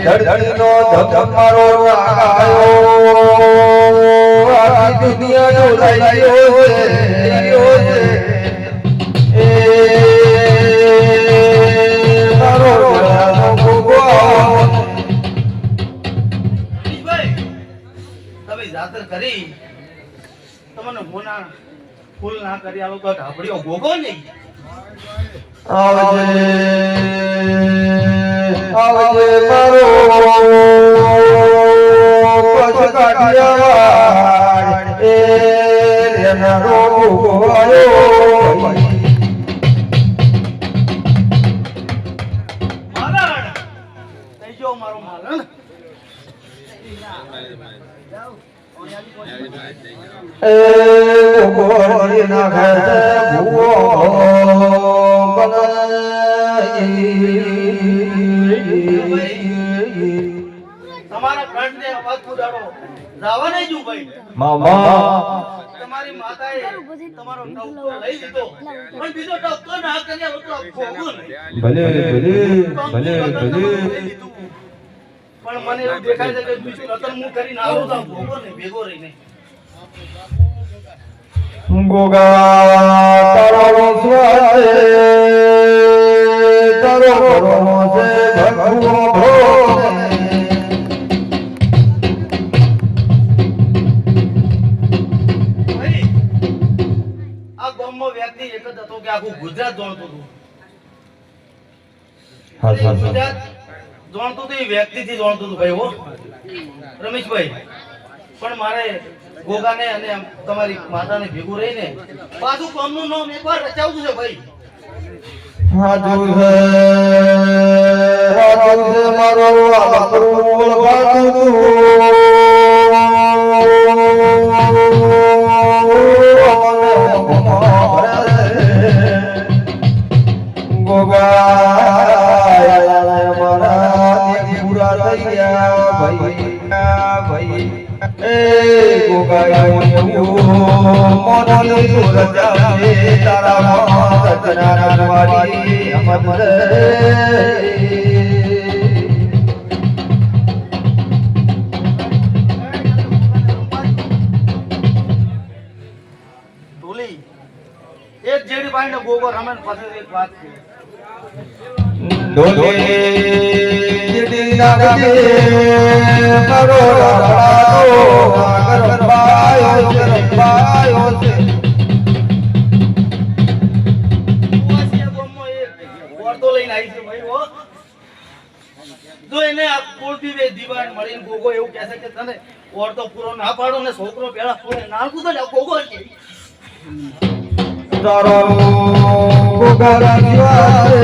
ધરતીનો ધબધબારો આયો આખી દુનિયા ડોલાયો છે એ મારો ગળાનો ગોગો તમે જાતર કરી તમને મોના ફૂલ ના કરી આલો તો ઢાબડીઓ ગોગો નહીં આવજે આવજે મારો પછ કાઢિયા એ રેનારો ગોયો માલણ થઈ જો મારો માલણ એ ગોરી ના ઘર ભૂવો તમારા ફ્રેન્ડ ને અવાજ પુડાડો જાવા નહીં જુ ભાઈ મામા તમારી માતાએ તમારો ટપકો લઈ લીધો પણ બીજો ટપકો ના કર્યા તો ભોગો નહીં ભલે ભલે ભલે ભલે પણ મને એવું દેખાય છે કે બીજું રતન હું કરીને આવું તો ભોગો નહીં ભેગો રહી નહીં ગોગા તારો સ્વાસે તારો ભરો છે ભગવો આ ગામમાં વ્યક્તિ એક જ હતો કે આખું ગુજરાત જાણતું હતું ગુજરાત જાણતું હતું એ વ્યક્તિથી જાણતું હતું ભાઈ હો રમેશભાઈ પણ મારે ગોગાને અને તમારી માતાને ભેગું રહીને પાછું કોમનું નામ એકવાર રચાવતું છે ભાઈ હાજુ છે મારો આપણું વાતું એક જેડી પાઈને ગોગો રમે પછી એક વાત છે ડોલે જેડી નાગે મારો રાડો ગરબાયો છે ઓસિયા ગોમો એક ઓરતો લઈને આવી છે ભાઈ હો જો એને આ કુળથી વે દીવાન મળીને ગોગો એવું કહે છે કે તને ઓરતો પૂરો ના પાડો ને છોકરો પેલા પૂરે નાખું તો ગોગો છે તારો ગોગા દીવાસે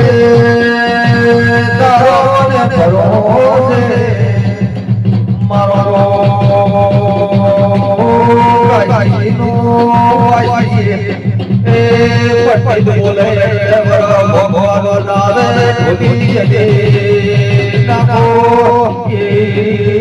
તારો ને ભરો છે મારો ગાઈનો આઈ એ પટ્ટી બોલે ભગવાન નામે ધોતી દે નાખો